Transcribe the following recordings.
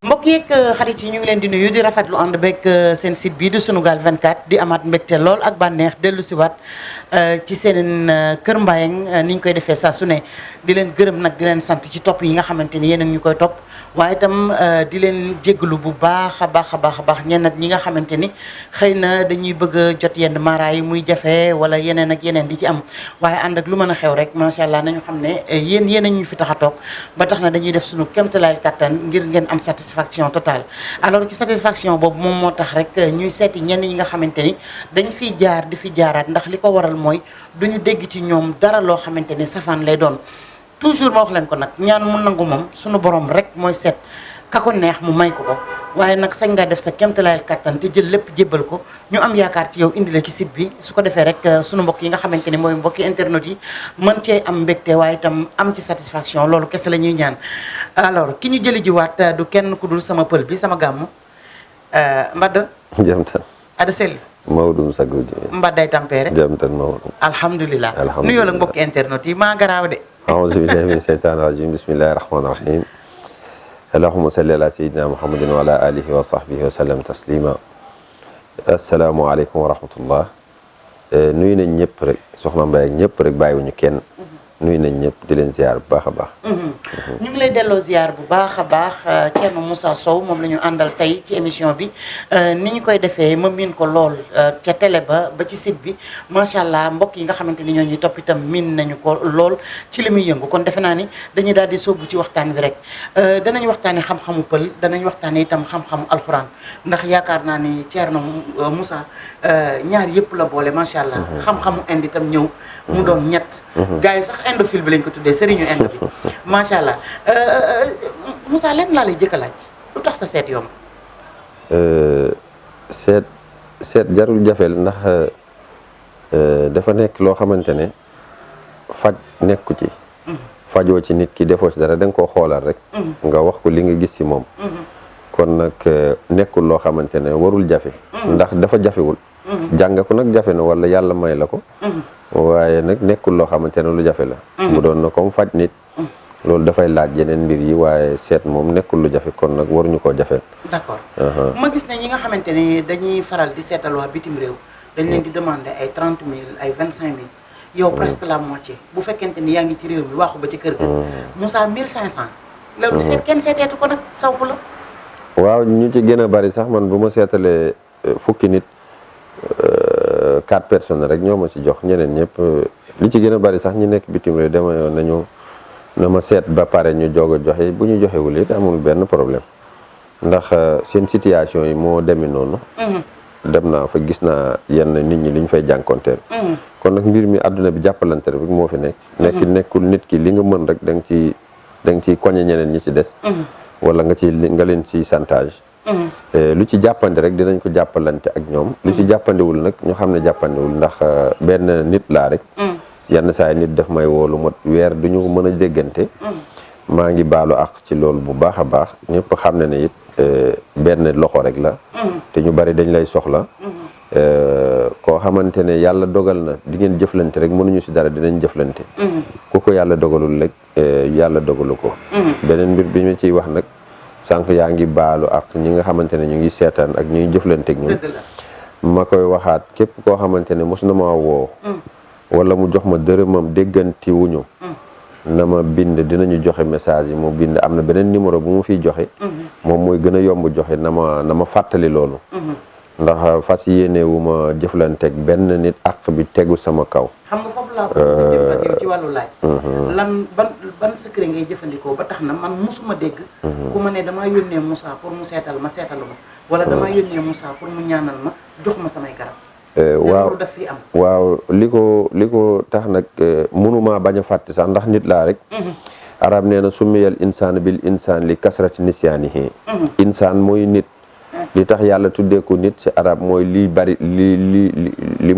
mbokk yeeg xarit yi ñu ngi leen di nuyu di rafetlu ànd beeg seen site bii di Sunugal 24 di amaat mbégte lool ak bànneex dellu si waat ci seen Kër Mbayang ni ñu koy defee saa su ne di leen gërëm nag di leen sant ci topp yi nga xamante ni yéen a ñu koy topp waaye itam di leen jégalu bu baax a baax ñenn ñi nga xamante ni xëy na dañuy bëgg a jot yenn mara yi muy jafe wala yeneen ak yeneen di ci am waaye ànd ak lu mën a xew rek macha allah nañu xam ne yéen a ñu fi tax a toog ba tax na dañuy def suñu kéemtalaay kattan ngir ngeen am satisfaction totale. alors ci satisfaction boobu moom moo tax rek ñuy seeti ñenn ñi nga xamante ni dañ fiy jaar di fi jaaraat ndax li ko waral mooy duñu dégg ci ñoom dara loo xamante ni safaan lay doon. toujours ma wax leen ko nag ñaan mu nangu moom suñu borom rek mooy seet ka ko neex mu may ko ko waaye nag sañ nga def sa kéemtalaayal kattan te jël lépp jébbal ko ñu am yaakaar ci yow indi la ci site bi su ko defee rek sunu mbokk yi nga xamante ni mooy mbokki internet yi mën cee am mbégte waaye itam am ci satisfaction loolu kese la ñuy ñaan. alors ki ñu jëli jiwaat du kenn ku dul sama pël bi sama gàmmu Mbadda. Jamtan. Ada Selli. Mawdum Sagodi. Mbadday Tampere. Jamtan Mawdum. alhamdulilah nuyoo la mbokki internet yi maa garaaw de. أعوذ بالله من الشيطان الرجيم بسم الله الرحمن الرحيم اللهم صل على سيدنا محمد وعلى آله وصحبه وسلم تسليما السلام عليكم ورحمة الله nuyu nañ ñëpp rek soxna Mbaye ak ñëpp rek bàyyiwuñu kenn nuyu nañ ñëpp di leen ziar bu baax a baax. ñu ngi lay delloo ziar bu baax a baax Thierno Moussa Sow moom la ñu àndal tey ci émission bi ni ñu koy defee ma miin ko lool ca télé ba ci site bi macha allah mbokk yi nga xamante ni ñoo ñuy topp itam miin nañu ko lool ci li muy yëngu kon defe naa ni dañuy daal di sóobu ci waxtaan bi rek danañ waxtaanee xam-xamu pël danañ waxtaanee itam xam-xamu alxuraan ndax yaakaar naa ni Thierno Moussa ñaar yëpp la boole macha allah. xam-xamu indi itam ñëw mu doon ñett. gars yi sax indophile bi lañ ko tuddee sëriñu indo bi macha allah Moussa leen laa lay jëkk a laaj lu tax sa seet yomb. seet jarul jafeel ndax dafa nekk loo xamante ne faj nekku ci. fajoo ci nit ki defoo ci dara da nga koo xoolal rek. nga wax ko li nga gis ci moom. kon nag nekkul loo xamante ne warul jafe. ndax dafa jafewul. jàng ko nag jafe na wala yàlla may la ko. waaye nag nekkul loo xamante ne lu jafe la. mu doon na comme faj nit. loolu dafay laaj yeneen mbir yi waaye seet moom nekkul lu jafe kon nag waruñu koo jafeel. d'accord ma gis ne ñi nga xamante ne dañuy faral di seetal waa bitim réew. dañ leen di demander ay 30 000 ay 25 000. yow presque la moitié bu fekkente ni yaa ngi ci réew mi waxu ba ci kër ga. Moussa 1500. loolu seet kenn seeteetu ko nag sawku la. waaw ñu ci gën a bari sax man bu ma seetalee fukki nit 4 personnes rek ñoo ma ci jox ñeneen ñëpp li ci gën a bari sax ñi nekk bitim réew dama yoon nañu na ma seet ba pare ñu joog a joxe bu ñu joxewul it amul benn problème ndax seen situation yi moo demee noonu. dem naa fa gis naa yenn nit ñi li ñu fay jànkonteel. kon nag mbir mi àdduna bi jàppalante rek moo fi nekk. nekkul nit ki li nga mën rek da nga ciy koñe ñeneen ñi ci des. wala nga leen ci chantage. lu ci jàppandi rek dinañ ko jàppalante ak ñoom. lu ci jàppandiwul nag ñu xam ne jàppandiwul ndax benn nit laa rek. yenn saa yi nit daf may woolu mot weer duñu mën a déggante. maa ngi baalu ak ci loolu bu baax a baax ñëpp xam ne it benn loxo rek la. te ñu bari dañ lay soxla. koo xamante ne yàlla dogal na di ngeen jëflante rek mënuñu si dara dinañ jëflante. ku ko yàlla dogalul rek yàlla dogalu ko. beneen mbir bi ñu ciy wax nag sànq yaa ngi baalu ak ñi nga xamante ne ñu ngi seetaan ak ñuy jëflante ak ñun. ma koy waxaat képp koo xamante ne mos na ma woo. wala mu jox ma dërëmam dégganti wuñu na ma bind dinañu joxe message yi mu bind am na beneen numéro bu mu fiy joxe. moom mooy gën a yomb joxe na ma fàttali loolu. ndax fas yéene wu ma jëflanteeg benn nit ak bi tegu sama kaw. xam nga foofu laa bëgg jëm ak yow ci wàllu laaj. lan ban secret ngay jëfandikoo ba tax na man musuma dégg. ku ma ne damaa yónnee Moussa pour mu seetal ma seetalu ma. wala damaa yónnee Moussa pour mu ñaanal ma jox ma samay garab. waaw li ko tax nag mënuma bañ a fàtte sax ndax nit laa rek. arab nee na summiyal insaan bil insaan li kasrati nisyaanihi. insaan mooy nit. li tax yàlla tuddee ko nit ci arab mooy liy bari li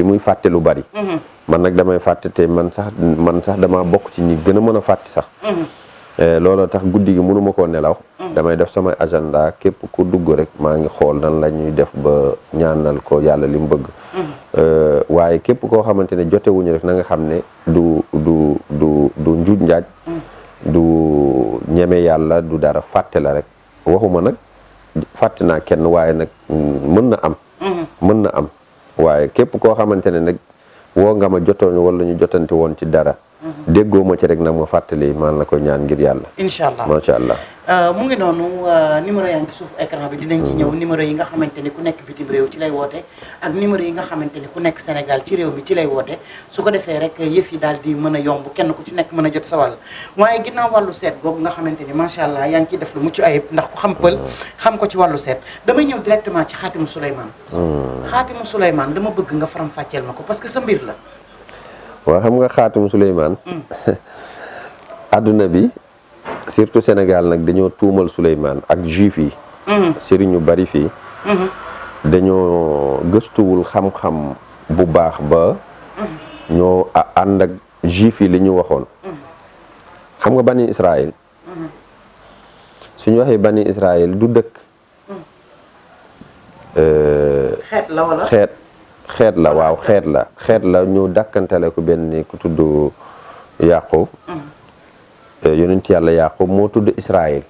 muy fàtte lu bari. man nag damay fàtte te man sax dama bokk ci ñi gën a mën a fàtte sax. looloo tax guddi gi mënuma koo nelaw. damay def samay agenda képp ku dugg rek maa ngi xool nan la ñuy def ba ñaanal ko yàlla li mu bëgg. waaye képp koo xamante ne jotewuñu rek na nga xam ne du njuuj njaaj du ñeme yàlla du dara fàtte la rek waxuma nag fàtte naa kenn waaye nag mën na am waaye képp koo xamante ne nag woo nga ma jotoon wala ñu jotante woon ci dara déggoo ma ci rek nag ma fàttali maan la ko ñaan ngir yàlla incha allah macha allah mu ngi noonu numéro yaa ngi suuf écran bi dinañ ci ñëw numéro yi nga xamante ni ku nekk bitim réew ci lay woote ak numéro yi nga xamante ni ku nekk Sénégal ci réew mi ci lay woote su ko defee rek yëf yi daal di mën a yomb kenn ku ci nekk mën a jot sa wàll waaye ginnaaw wàllu seet boobu nga xamante ni macha allah yaa ngi ciy def lu mucc ayib ndax ku xam pël xam ko ci wàllu seet damay ñëw directement ci xaatimu Souleymane xaatimu Souleymane dama bëgg nga faram fàcceel ma ko parce que sa mbir la waaw xam nga xaatimu Souleymane adduna bi surtout Sénégal nag dañoo tuumal Souleymane ak juif yi sëriñ yu bari fii dañoo gëstuwul xam-xam bu baax ba ñoo ànd ak juif yi li ñu waxoon xam nga bani Israël suñu waxee bani Israël du dëkk xeet la wala xeet la waaw xeet la ñu dàkkantale ko benn ku tudd Yaqub yonent yàlla Yaqub moo tudd Israël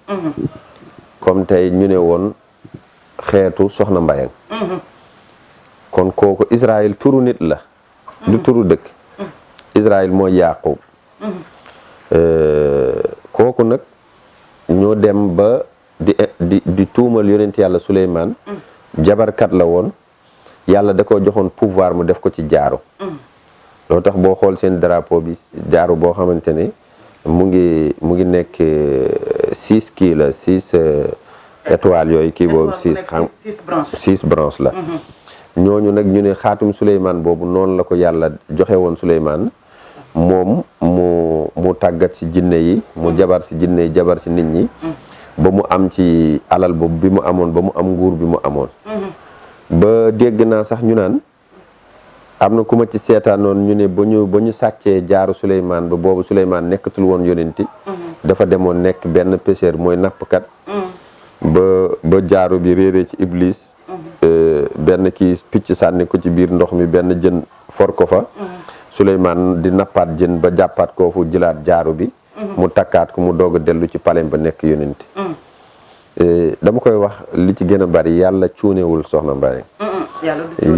comme tey ñu ne woon xeetu soxna Mbayang kon kooku Israël turu nit la du turu dëkk Israël mooy Yaqub kooku nag ñoo dem ba di tuumal yonent yàlla Souleymane jabarkat la woon yàlla da ko joxoon pouvoir mu def ko ci jaaro loo tax boo xool seen drapeau bi jaaro boo xamante ne mu ngi nekk 6 kii la 6 étoiles yooyu kii boobu 6 branches la ñooñu nag ñu ne xaatum Souleymane boobu noonu la ko yàlla joxe woon Souleymane moom mu tàggat ci jinne yi mu jabar ci jinne yi jabar ci nit ñi ba mu am ci alal boobu bi mu amoon ba mu am nguur bi mu amoon ba dégg naa sax ñu naan am na ku ma ci seetaanoon ñu ne ba ñu sàccee jaaru Souleymane ba boobu Souleymane nekkatul woon yonenti dafa demoon nekk benn pêcheur mooy nappkat ba jaaru bi réeree ci Iblis benn kii picc sànni ko ci biir ndox mi benn jën for ko fa Souleymane di nappaat jën ba jàppaat koo fu jëlaat jaaru bi mu takkaat ko mu doog a dellu ci palem ba nekk yonenti dama koy wax li ci gën a bari yàlla cuunewul soxna Mbaye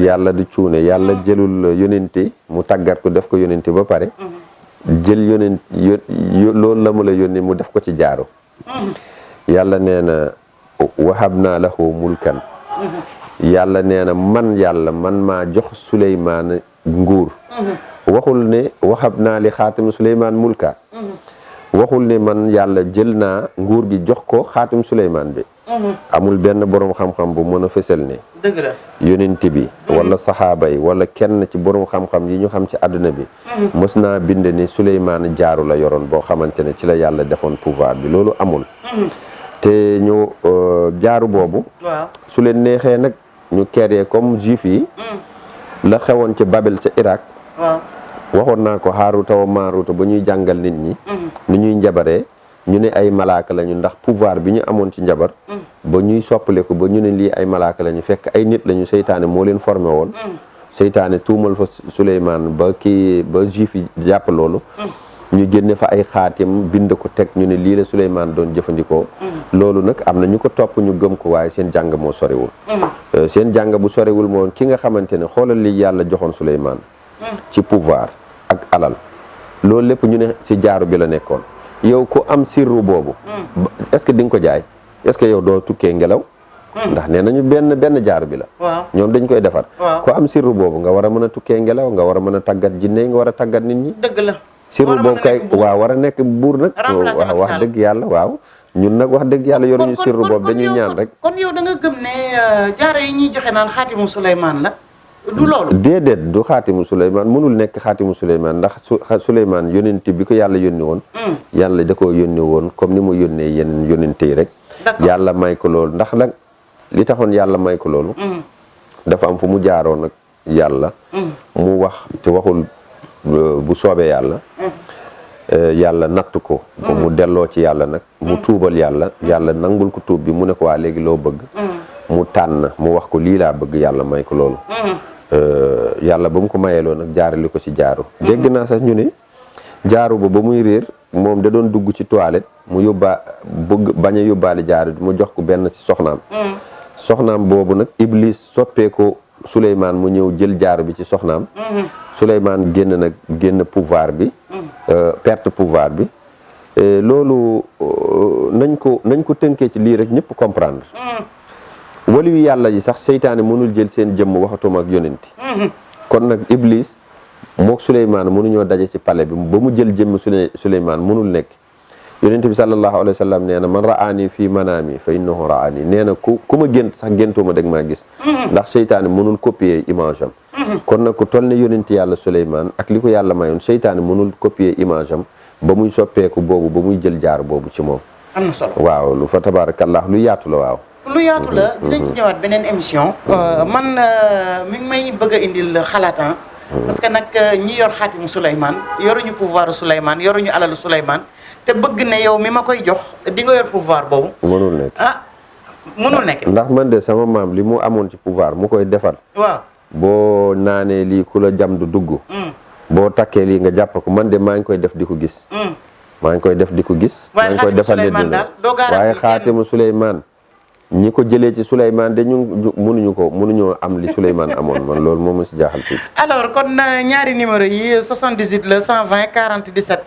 yàlla du cuune yàlla jëlul yonenti mu tàggat ko def ko yonenti ba pare jël yonent loolu la mu la yónni mu def ko ci jaaru yàlla nee na wahabna lahu mulkan yàlla nee na man maa jox Souleymane nguur waxul ne wahabna li xaatim Souleymane mulka waxul ne man yàlla jël naa nguur gi jox ko xaatim Souleymane bi amul benn borom xam-xam bu mën a fësal ne dëgg la yonent bi wala saxaaba yi wala kenn ci borom xam-xam yi ñu xam ci àdduna bi mës naa bind ni Souleymane jaaru la yoroon boo xamante ne ci la yàlla defoon pouvoir bi loolu amul te ñu jaaru boobu su leen neexee nag ñu créé comme juif yi la xewoon ci Babel ca Irak waxoon naa ko Haaruta wa Maaruta ba ñuy jàngal nit ñi ni ñuy njabaree ñu ne ay malaaka lañu ndax pouvoir bi ñu amoon ci njabar ba ñuy soppale ko ba ñu ne lii ay malaaka lañu fekk ay nit lañu seytaane moo leen formé woon seytaane tuumal fa Souleymane ba juif yi jàpp loolu ñu génne fa ay xaatim bind ko teg ñu ne lii la Souleymane doon jëfandikoo loolu nag am na ñu ko topp ñu gëm ko waaye seen jàng moo soriwul seen jàng bu soriwul moo ki nga xamante ne xoolal li yàlla joxoon Souleymane ci pouvoir ak alal loolu lépp ñu ne ci jaaru bi la nekkoon yow ku am sirru boobu est-ce que di nga ko jaay est-ce que yow doo tukkee ngelaw ndax nee nañu benn jaaru bi la ñoom dañ koy defar ku am sirru boobu nga war a mën a tukkee ngelaw nga war a mën a tàggat jinne nga war a tàggat nit ñi dëgg la sirru boobu kay waaw war a nekk buur nag waaw wax dëgg yàlla waaw ñun nag wax dëgg yàlla yoruñu sirru boobu dañuy ñaan rek kon yow da nga gëm ne jaaro yi ñuy joxe naan xaatimu Souleymane la du loolu déedéet du xaatimu Souleymane mënul nekk xaatimu Souleymane ndax Souleymane yonent bi ko yàlla yónni woon yàlla da koo yónni woon comme ni mu yónnee yenn yonent yi rek yàlla may ko loolu ndax nag li taxoon yàlla may ko loolu dafa am fu mu jaaroon nag yàlla mu wax te waxul bu soobee yàlla yàlla natt ko ba mu delloo ci yàlla nag mu tuubal yàlla nangul ko tuub bi mu ne ko waa léegi loo bëgg mu tànn mu wax ko lii laa bëgg yàlla may ko loolu yàlla ba mu ko mayeeloo nag jaarali ko ci jaaru dégg naa sax ñu ne jaaru ba muy réer moom da doon dugg ci toilette mu bëgg bañ a yóbbaale jaaru mu jox ko benn ci soxnaam boobu nag Iblis soppee ko Souleymane mu ñëw jël jaaru bi ci soxnaam Souleymane génn pouvoir bi perte pouvoir bi loolu nañ ko tënkee ci lii rek ñëpp comprendre waliyu yàlla yi sax seytaane mënul jël seen jëmm waxatuma ak yonenti kon nag Iblis mook Souleymane mënuñoo daje ci palais bi ba mu jël jëmm Souleymane mënul nekk yonent bi sallallahu alayhi wa sallam nee na man ra'ani fii manaami fa innahu ra'ani nee na ku ma gént sax géntuma dag maa gis ndax seytaane mënul copier image am kon nag ku toll ne yonent yàlla Souleymane ak li ko yàlla mayoon seytaane mënul copier image am ba muy soppeeku boobu ba muy jël jaar boobu ci moom am na solo waaw lu fa tabarakallah lu yaatu la waaw lu yaatu la dinañ ci ñëwaat beneen émission man mi ngi may bëgg a indil xalaatan parce que nag ñi yor xaatimu Souleymane yoruñu pouvoir Souleymane yoruñu alalu Souleymane te bëgg ne yow mi ma koy jox di nga yor pouvoir boobu mënul nekk mënul nekk ndax man de sama maam li mu amoon ci pouvoir mu koy defal waaw boo naanee lii ku la jam du dugg boo takkee lii nga jàpp ko man de maa ngi koy def di ko gis maa ngi koy def di ko gis maa ngi koy defal nit ñi waaye xaatimu Souleymane ñi ko jëlee ci Souleymane de ñu mënuñoo am li Souleymane amoon man loolu moom ma si jaaxal fii alors kon ñaari numéro yi 78 la 120 40 17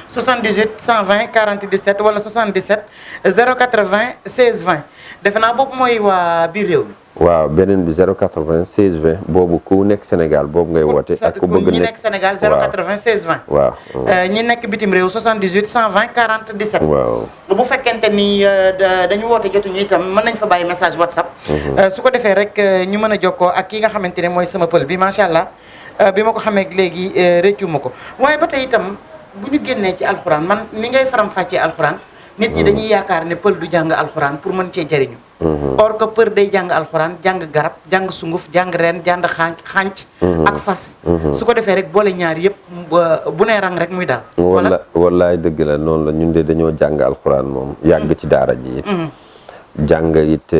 78 120 40 17 wala 77 080 16 20 defe naa boobu mooy waa biir réew mi waaw beneen bi 080 16 20 boobu ku nekk Sénégal boobu ngay woote ak ku bëgg ñi nekk Sénégal 080 16 20 waaw ñi nekk bitim réew 78 120 40 17 waaw bu fekkente ni dañu woote jotuñu itam mën nañ fa bàyyi message WhatsApp su ko defee rek ñu mën a jokkoo ak ki nga xamante ne mooy sama pël bi macha allah bi ma ko xamee léegi réccu ma ko waaye ba tey itam bu ñu génnee ci alxuraan man ni ngay faram-fàccee alxuraan nit ñi dañuy yaakaar ne pël du jàng alxuraan pour mën cee jëriñu or que pël day jàng alxuraan jàng garab jàng sunguf jàng reen jàng xànc ak fas su ko defee rek boole ñaar yëpp bu nee rang rek muy daal wallaay dëgg la noonu la ñun de dañoo jàng alxuraan moom yàgg ci daara ji it jàng it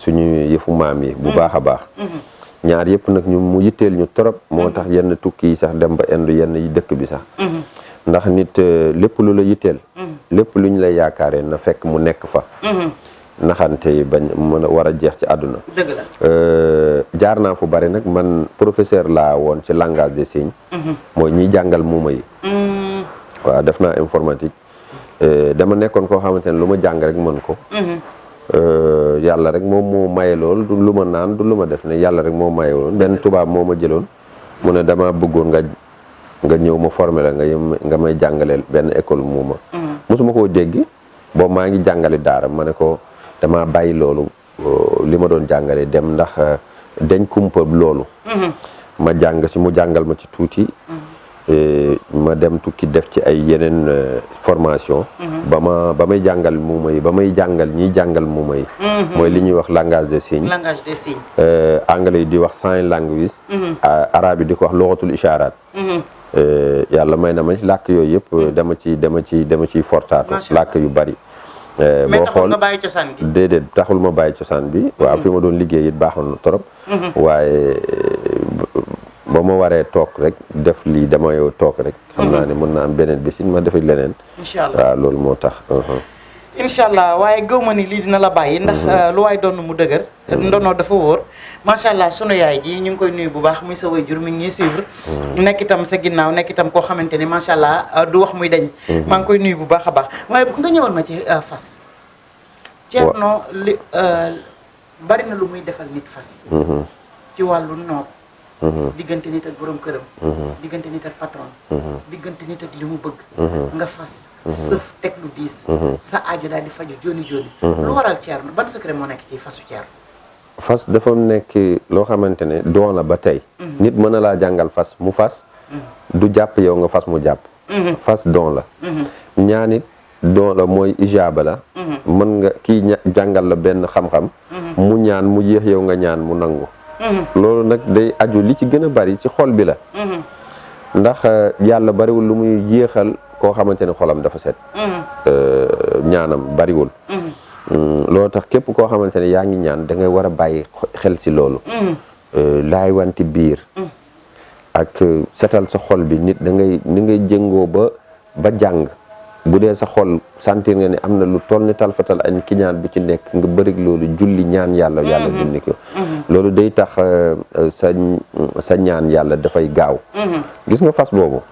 suñu yëfu maam yi bu baax a baax ñaar yëpp nag ñu mu yitteel ñu trop moo tax yenn tukki yi sax dem ba indu yenn yi dëkk bi sax ndax nit lépp lu la yitteel lépp lu ñu lay yaakaaree na fekk mu nekk fa naxante yi bañ mën a war a jeex ci àdduna dëgg la jaar naa fu bari nag man professeur laa woon ci langage des signes mooy ñiy jàngal muuma yi waaw def naa informatique dama nekkoon koo xamante ne lu ma jàng rek mën ko yàlla rek moom moo maye lool du lu ma naan du lu ma def ne yàlla rek moo maye lool benn tubaab moo ma jëloon mu ne dama bëggoon nga ñëw ma formé la nga may jàngaleel benn école muuma mosuma koo dégg boobu maa ngi jàngale daara ma ne ko dama bàyyi loolu li ma doon jàngale dem ndax dañ kumpa loolu ma jàng si mu jàngal ma ci tuuti ma dem tukki def ci ay yeneen formation ba may jàngal muuma yi ba may jàngal ñiy jàngal muuma yi mooy li ñuy wax langage des signes anglais yi di wax sign language arabe yi di ko wax luxatul ishaaraat yàlla may na ma làkk yooyu yëpp dama ciy fortaatu làkk yu bari boo xool déedéet taxul ma bàyyi cosaan bi waaw fi ma doon liggéey it baaxoon na trop waaye ba ma waree toog rek def lii dama yow toog rek xam naa ne mën na am beneen bisin ma defi leneen incha allah waaw loolu moo tax incha allah waaye gëw ma ni lii dina la bàyyi ndax lu waay doon mu dëgër ndono dafa wóor macha allah sunu yaay ji ñu ngi koy nuyu bu baax muy sa waajur mi ngi ñuy suivre nekk itam sa ginnaaw nekk itam koo xamante ni macha allah du wax muy dañ maa ngi koy nuyu bu baax a baax waaye bu nga ñëwal ma ci fas Thierno li bari na lu muy defal nit fas ci wàllu noob diggante nit ak borom këram diggante nit ak patron diggante nit ak li mu bëgg nga fas sëf teg lu diis sa aajo daal di faju joni joni lu waral Thierno ban secret moo nekk ci fasu Thierno fas dafa nekk loo xamante ne doon la ba tey nit mën na laa jàngal fas mu fas du jàpp yow nga fas mu jàpp fas doon la ñaanit doon la mooy ijaaba la mën nga kii jàngal la benn xam-xam mu ñaan mu yéex yow nga ñaan mu nangu loolu nag day aju li ci gën a bari ci xol bi la ndax yàlla bariwul lu muy yéexal koo xamante ne xolam dafa set ñaanam bariwul loolu tax képp koo xamante ne yaa ngi ñaan da ngay war a bàyyi xel ci loolu laay wanti biir ak setal sa xol bi nit da ngay ni ngay jëngoo ba jàng bu dee sa xol sentir nga ne am na lu toll ni talfatal an kiñaan bu ci nekk nga bërig loolu julli ñaan yàlla dindi ko loolu day tax sa ñaan yàlla dafay gaaw gis nga fas boobu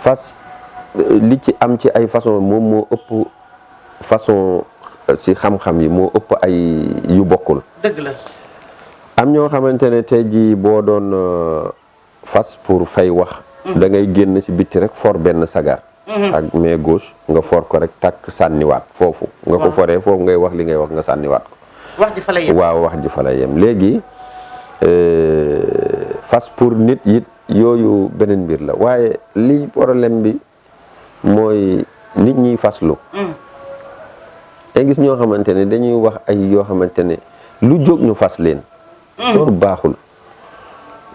fas li ci am ci ay façon moom moo ëpp façon ci xam-xam yi moo ëpp ay yu bokkul dëgg la am ñoo xamante ne tey jii boo doon fas pour fay wax da ngay génn ci bitti rek for benn sagar ak main gauche nga for ko rek takk sànniwaat foofu nga ko foree foofu ngay wax li ngay wax nga sànniwaat ko wax ji fa la yem waaw wax ji fa la yem léegi fas pour nit it yooyu beneen mbir la waaye li problème bi mooy nit ñiy faslu te gis ñoo xamante ne dañuy wax ay yoo xamante ne lu jóg ñu fas leen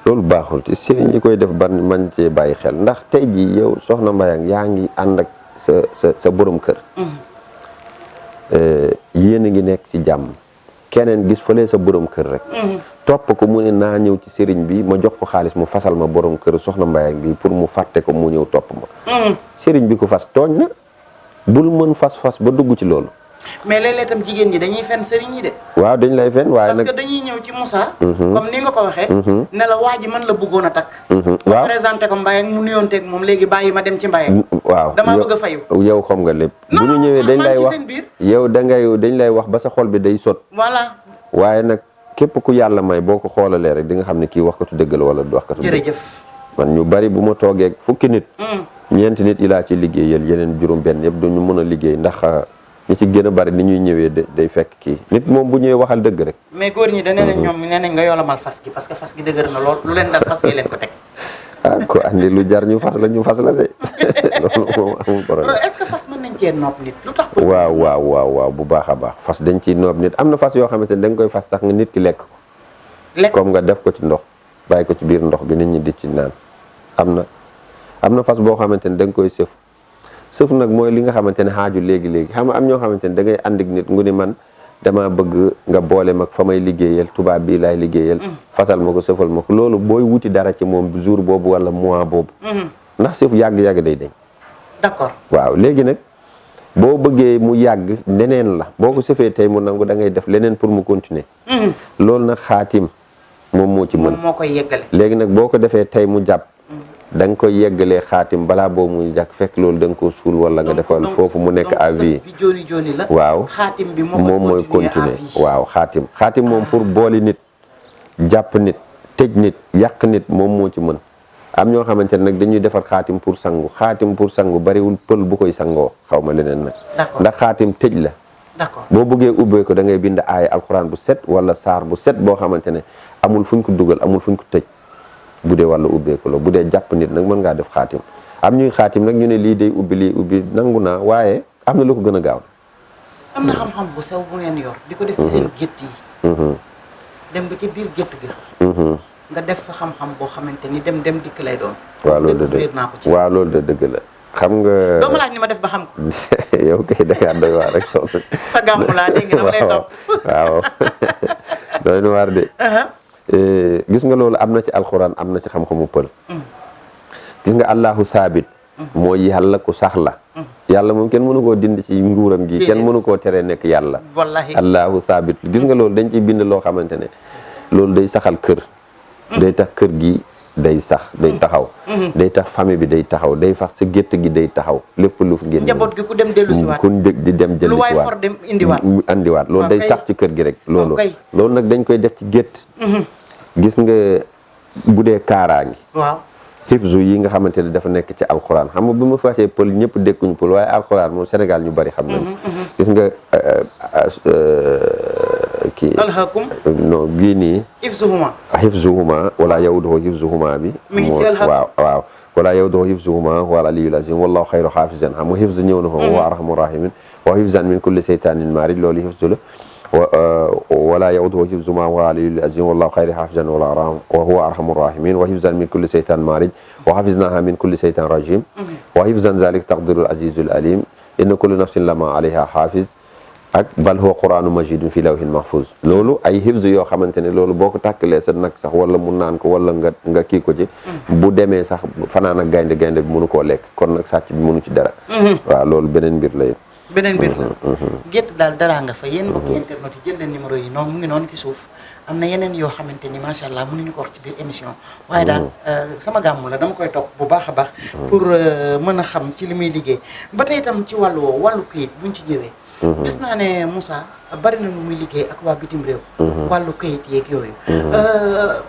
loolu baaxul te sëriñ yi koy def ban man cee bàyyi xel ndax tey ji yow soxna Mbayang yaa ngi ànd ak sa borom kër yéen a ngi nekk ci jàmm keneen gis fële sa borom kër rek topp ko mu ne naa ñëw ci sëriñ bi ma jox ko xaalis mu fasal ma borom kër soxna Mbayang bi pour mu fàtte ko mu ñëw topp ma sëriñ bi ko fas tooñ na bul mën fas ba dugg ci loolu mais léeg-léeg tam jigéen ñi dañuy fen sëriñ yi de waaw dañ lay fen waaye nag parce que dañuy ñëw ci Moussa comme ni nga ko waxee ne la waa ji man la bëggoon a takk waaw présenté ko Mbayang mu nuyonteeg moom léegi bàyyi ma dem ci Mbayang waaw damaa bëgg a fayu yow xam nga lépp bu ñu ñëwee dañ lay wax yow dañ lay wax ba sa xol bi day sot voilà waaye nag képp ku yàlla may boo ko xoolalee rek di nga xam ne kii waxkatu dëgg la wala du waxkatu dëgg jërëjëf man ñu bari bu ma toogee fukki nit ñeenti nit yi laa ci liggéeyal yeneen juróom benn yëpp duñu mën a liggéey ndax ñi ci gën a bari ni ñuy ñëwee day fekk kii nit moom bu ñëwee waxal dëgg rek mais góor ñi dañu ne ñoom nee nañ nga yolamal fas gi parce que fas gi dëgër na lool lu leen dal fas gi leen ko teg ko andi lu jar ñu fas la de loolu moom amul problème est-ce que fas mën nañ cee nopp nit lu tax waaw bu baax a baax fas dañ ciy noob nit am na fas yoo xamante ne da nga koy fas sax nga nit ki lekk ko comme nga def ko ci ndox bàyyi ko ci biir ndox bi nit ñi di ci naan am na fas boo xamante ne da nga koy sëf nag mooy li nga xamante ne xaaju léegi xam nga am ñoo xamante ne da ngay ànd ak nit ngu ni man dama bëgg nga boole mag fa may liggéeyal tubaab bii laay liggéeyal fasal ma ko sëfal ma ko loolu booy wuti dara ci moom jour boobu wala mois boobu ndax sëf yàgg-yàgg day dañ d'accord waaw léegi nag boo bëggee mu yàgg neneen la boo ko sëfee tey mu nangu da ngay def leneen pour mu continuer loolu nag xaatim moom moo ci mën moo koy yeggale léegi nag boo ko defee tey mu jàpp da nga koy yeggalee xaatim balaa boobu muy jàkk fekk loolu da nga ko suul wala nga defal foofu mu nekk à vie waaw xaatim bi moom mooy continuer waaw xaatim moom pour booli nit jàpp nit tëj nit yàq nit moom moo ci mën am ñoo xamante ne nag dañuy defar xaatim pour sangu bariwul pël bu koy sangoo xaw ma leneen nag ndax xaatim tëj la d'accord boo bëggee ubbee ko da ngay bind aaya alxuraan bu set wala saar bu set boo xamante ne amul fuñ ko dugal amul fuñ ko tëj bu dee wàllu ubbeeku la bu dee jàpp nit nag mën ngaa def xaatim am ñuy xaatim nag ñu ne lii day ubbi lii ubbi nangu naa waaye am na lu ko gën a gaaw am na xam-xam bu sew bu ngeen yor di ko def ci seen gétt yi dem ba ci biir gétt gi nga def fa xam-xam boo xamante ni dem dikk lay doon waaw loolu de dëgg la xam nga doo ma laaj ni ma def ba xam ko yow kay da ngaa doy waar rek soxna sa gàmmu laa léegi dama lay topp waaw doy na waar de gis nga loolu am na ci alxuraan am na ci xam-xamu pël gis nga allahu saabit mooy yàlla ku sax la yàlla moom kenn mënu koo dindi ci nguuram gi kenn mënu koo teree nekk yàlla wallahi allahu saabit gis nga loolu dañ ciy bind loo xamante ne loolu day saxal kër day tax kër gi day sax day taxaw day tax famille bi day taxaw day fax sa gétt gi day taxaw lépp lu fi génn njaboot gi ku dem dellu si waat ku di dem dellu si waat lu waay for dem indiwaat loolu day sax ci kër gi rek loolu nag dañ koy def ci gétt gis nga bu dee kaaraangi waaw xifzu yi nga xamante ne dafa nekk ci alxuraan xam nga bi ma fasee pël ñëpp dékkuñu pël waaye alxuraan moom Sénégal ñu bari xam nañ gis nga kii alhaakum non bii nii xifzuhuma wala yawduhu xifzuhuma bi waaw wala yawduhu xifzuhuma wal aliyyul azim wallahu xayru xaafizan xam nga xifz ñëw na fa wa arhamur rahimin wa xifzan min kulli seytanin marid loolu xifzu la ولا يعوده حفظهما وهو العلي العظيم والله خير حافظا وهو ارحم الراحمين وحفظا من كل شيطان مارد وحفظناها من كل شيطان رجيم وحفظا ذلك تقدير العزيز العليم ان كل نفس لما عليها حافظ ak bal huwa qur'aanu majidun fi lawhin mahfuz loolu ay hifz yoo xamante ne loolu boo ko tàkkalee sa nag sax wala mu naan ko wala nga kii ko ci bu demee sax fanaan ak gaynde bi mënu koo lekk kon nag sàcc bi mënu ci dara waaw loolu beneen mbir la yëpp beneen mbir la gétt daal daraa nga fa yéen mbokki internet yi jël leen numéro yi noonu mu ngi noonu ci suuf am na yeneen yoo xamante ni macha allah mënuñu ko wax ci biir émission waaye daal sama gàmmu la dama koy topp bu baax a baax pour mën a xam ci li muy liggéey ba tey itam ci wàllu woowu wàllu këyit buñ ci ñëwee gis naa ne Moussa bari na nu muy liggéey ak waa bitim réew wàllu këyit yeeg yooyu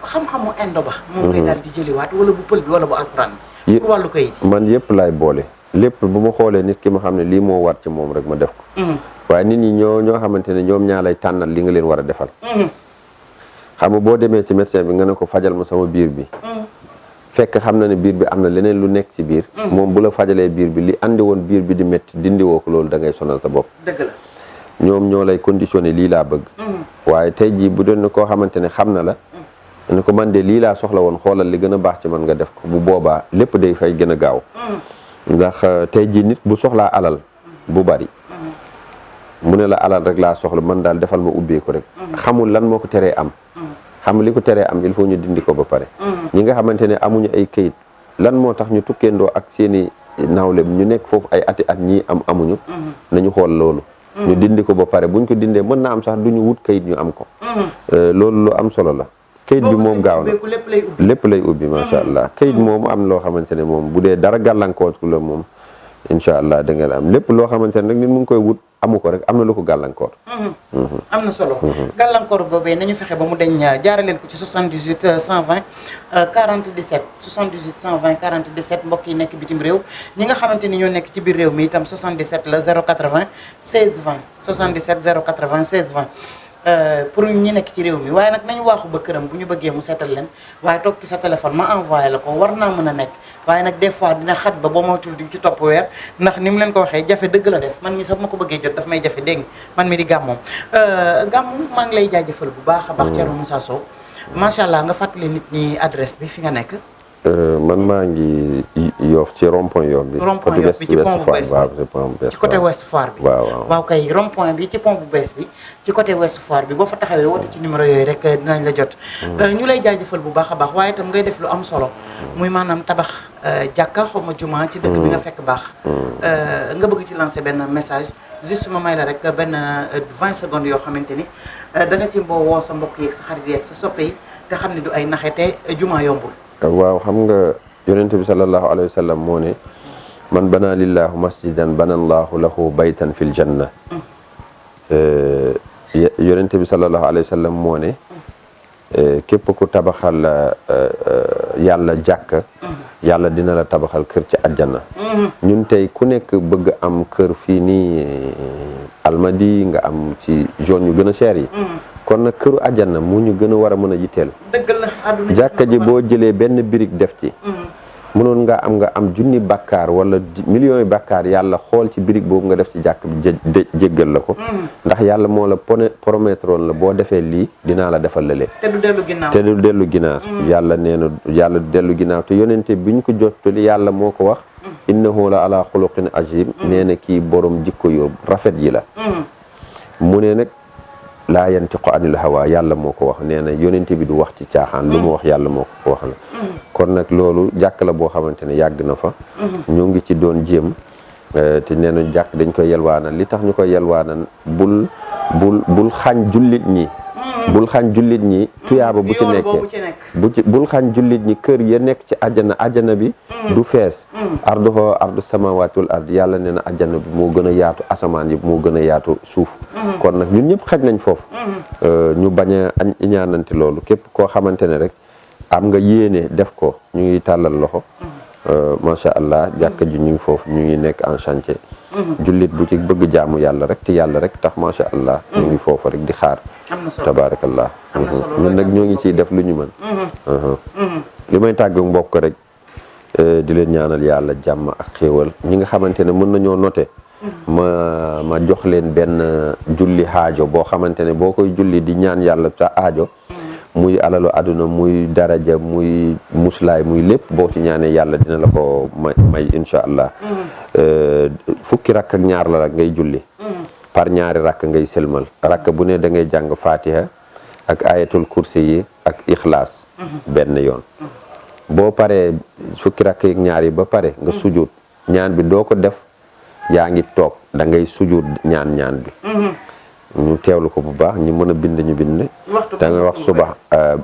xam-xamu indo ba moom ngay daal di jëliwaat wala bu pël bi wala bu alxuraan bi pour wàllu këyit yi man yëpp laay boole lépp bu ma xoolee nit ki ma xam ne lii moo war ci moom rek ma def ko waaye nit ñi ñoo xamante ne ñoom ñaa lay tànnal li nga leen war a defal xam nga boo demee ci médecin bi nga ne ko fajal ma sama biir bi fekk xam na ne biir bi am na leneen lu nekk ci biir moom bu la fajalee biir bi li andi woon biir bi di métti dindi woo ko loolu da ngay sonal sa bopp dëgg la ñoom ñoo lay conditionné lii laa bëgg waaye tey jii bu doon koo xamante ne xam na la ne ko man de lii laa soxla woon xoolal li gën a baax ci man nga def ko bu boobaa lépp day fay gën a gaaw ndax tey jii nit bu soxlaa alal bu bari mu ne la alal rek laa soxla man daal defal ma ubbee ko rek xamul lan moo ko teree am xam li ko teree am il faut ñu dindi ko ba pare ñi nga xamante ne amuñu ay këyit lan moo tax ñu tukkeendoo ak seeni nawle ñu nekk foofu ay ati at ñii amuñu nañu xool loolu ñu dindi ko ba pare buñ ko dindee mën na am sax duñu wut këyit ñu am ko loolu lu am solo la këyit bi moom gaaw na lépp lay ubbi macha allah këyit moom am loo xamante ne moom bu dee dara gàllankoor la moom incha allah da ngeen am lépp loo xamante ne rek nit mu ngi koy wut amu ko rek am na lu ko gàllankoor am na solo gàllankoor boobee nañu fexe ba mu deñ jaare leen ko ci 78 120 47 78 120 47 mbokk yi nekk bitim réew ñi nga xamante ni ñoo nekk ci biir réew mi itam 77 la 080 16 20 77 080 16 20 pour ñi nekk ci réew mi waaye nag nañu waaxu ba këram bu ñu bëggee mu seetal leen waaye toog ci sa téléphone ma envoyé la ko war naa mën a nekk waaye nag des fois dina xat ba boo moytul di ci topp weer ndax ni mu leen ko waxee jafe dëgg la def man mi sax ma ko bëggee jot daf may jafe dégg man mi di gàmmoom gàmmu maa ngi lay jaajëfal bu baax a baax Thierno Moussa Sow macha allah nga fàttali nit ñi adresse bi fi nga nekk man maa ngi Yoff ci rond point Yoff bi rond-point Yoff bi ci pont bu bees bi ci côté Ouest Foire bi waaw kay rond-point bi ci pont bu bees bi ci côté Ouest Foire bi boo fa taxawee woote ci numéro yooyu rek dinañ la jot ñu lay jaajëfal bu baax a baax waaye itam ngay def lu am solo muy maanaam tabax jàkka xaw ma juma ci dëkk bi nga fekk baax nga bëgg ci lancer benn message juste ma may la rek benn 20 secondes yoo xamante ni da nga ci woo sa mbokk yeeg sa xarit yeeg sa soppe yi te xam ne du ay naxe te juma yombul waaw xam nga yonente bi sallallahu alayhi wa sallam moo ne man bana lillahu masjidan bana allahu lahu baytan fil janna yonente bi sallallahu alayhi wa sallam moo ne képp ku tabaxal yàlla jàkk yàlla dina la tabaxal kër ci àjjana ñun tey ku nekk bëgg am kër fii nii Almadi nga am ci zone yu gën a cher yi kon nag këru àjjana mu ñu gën a war a mën a yitteel jàkka ji boo jëlee benn birig def ci mënoon nga am junni bàkkaar wala millions yi bàkkaar yàlla xool ci birig boobu nga def ci jàkk bi jéggal la ko ndax yàlla moo la promettroon la boo defee lii dinaa la defal la lee te du dellu ginnaaw yàlla nee na yàlla du dellu ginnaaw te yonente bi ñu ko jottali yàlla moo ko wax innahu la ala xuluqin azim nee na kii borom jikko yóbbu rafet yi la mu ne nag laa yantiqu anil hawa yàlla moo ko wax nee na yonente bi du wax ci caaxaan lu mu wax yàlla moo ko wax la kon nag loolu jàkk la boo xamante ne yàgg na fa ñoo ngi ci doon jéem te nee na jàkk dañ koy yelwaanal li tax ñu koy yelwaanal bul xañ jullit ñi bul xañ jullit ñi tuyaaba bu ci nekkee bul xañ jullit ñi kër ya nekk ci àjjana bi du fees arduhu ardu samawati wal ard yàlla nee na àjjana bi moo gën a yaatu asamaan yi moo gën a yaatu suuf kon nag ñun ñëpp xaj nañ foofu ñu bañ a iñaanante loolu képp koo xamante ne rek am nga yéene def ko ñu ngi tàllal loxo macha allah jàkka ji ñu ngi foofu ñu ngi nekk en chantier jullit bu ci bëgg jaamu yàlla rek te yàlla rek tax macha allah ñu ngi foofu rek di xaar tabaarakallah ñun nag ñoo ngi ciy def lu ñu mën li may tàgg mbokk rek di leen ñaanal yàlla jàmm ak xéewal ñi nga xamante ne mën nañoo noté ma jox leen benn julli aajo boo xamante ne boo koy julli di ñaan yàlla sa aajo muy alalu àdduna muy daraja muy muslaay muy lépp boo ci ñaanee yàlla dina la ko may insha allah fukki rakk ak ñaar la rek ngay julli par ñaari rakk ngay sëlmal rakk bu ne da ngay jàng fatiha ak ayatul kursi yi ak ixlaas benn yoon boo paree fukki rakk yi ñaar yi ba pare nga sujud ñaan bi doo ko def yaa ngi toog da ngay sujud ñaan bi ñu teewlu ko bu baax ñi mën a bind ñu bind da ngay wax suba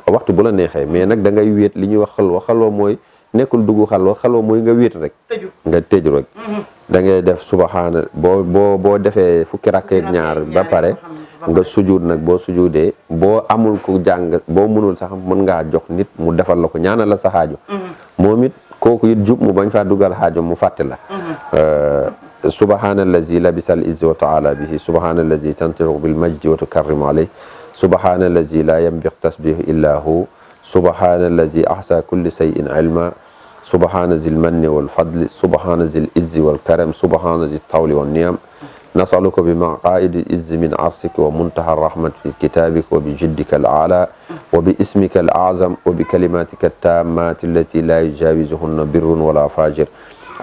waxtu bu la neexee mais nag da ngay wéet li ñuy wax xalwa mooy nekkul dugg xalwa mooy nga wéet rek nga tëju rek da ngay def subhaana boo defee fukki rakk ak ñaar ba pare nga sujud nag boo sujudee boo amul ku jàng boo mënul sax mën ngaa jox nit mu defal la ko ñaanal la sa xaajo moom it kooku it jub mu bañ faa dugal xaajo mu fàtte la subhaana allazi labisa al izzi wa taala bihi subhaana allazi tantiqu bil majdi wa tukarrimu alayhi subhaana allazi la yanbiq tasbihu illa hu subhaana allazi ahsa kulli shay'in ilma subhaana zil manni wal fadli subhaana zil izzi wal karam subhaana zil tawli wan niyam nasaluka bi maqaidi izzi min arsika wa muntaha rahmat fi kitabika wa bi jiddika al ala wa bi ismika al azam wa bi kalimatika tammati allati la yujawizuhunna birrun wala fajir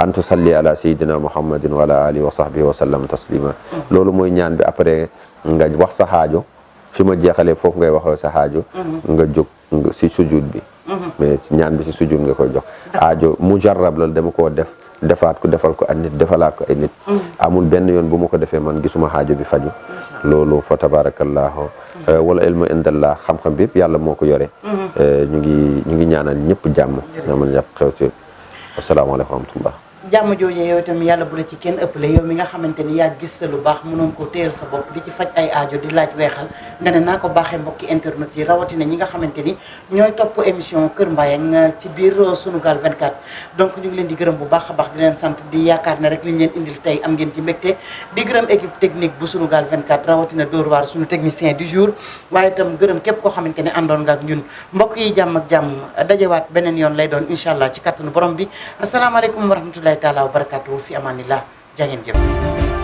an tusalli ala sayyidina muhammadin wa ala alihi wa sahbihi wa sallam taslima loolu mooy ñaan bi après nga wax sa xaajo fi ma jeexalee foofu ngay waxoo sa xaajo nga jóg si sujud bi mais ñaan bi si sujud nga koy jox aajo mujarrab la dama koo defaat ko defal ko ay nit defalaat ko ay nit amul benn yoon bu ma ko defee man gisuma xaajo bi faju loolu fa tabarakallahu wala ilmu indallah xam-xam bi yëpp yàlla moo ko yore ñu ngi ñaanal ñëpp jàmm ñaamal ñëpp xew ci asalaamaaleykum wa rahmatullah jàmm jooje yow itam yàlla bu la ci kenn ëppale yow mi nga xamante ni yaa gis sa lu baax mënoon koo téyel sa bopp di ci faj ay aajo di laaj weexal nga ne naa ko baaxee mbokki internet yi rawatina ñi nga xamante ni ñooy topp émission Kër Mbayang ci biir Sunugal 24 donc ñu ngi leen di gërëm bu baax a baax di leen sant di yaakaar ne rek li ñu leen indil tey am ngeen ci mbégte di gërëm équipe technique bu Sunugal 24 rawatina Dóor waar suñu technicien du jour waaye itam gërëm képp koo xamante ne àndoon nga ak ñun mbokk yi jàmm ak jàmm dajewaat beneen yoon lay doon incha allah ci kattanu borom bi asalaamaaleykum wa rahmatullahi taala wa barakatuhu fi amanillah jaa ngeen jëf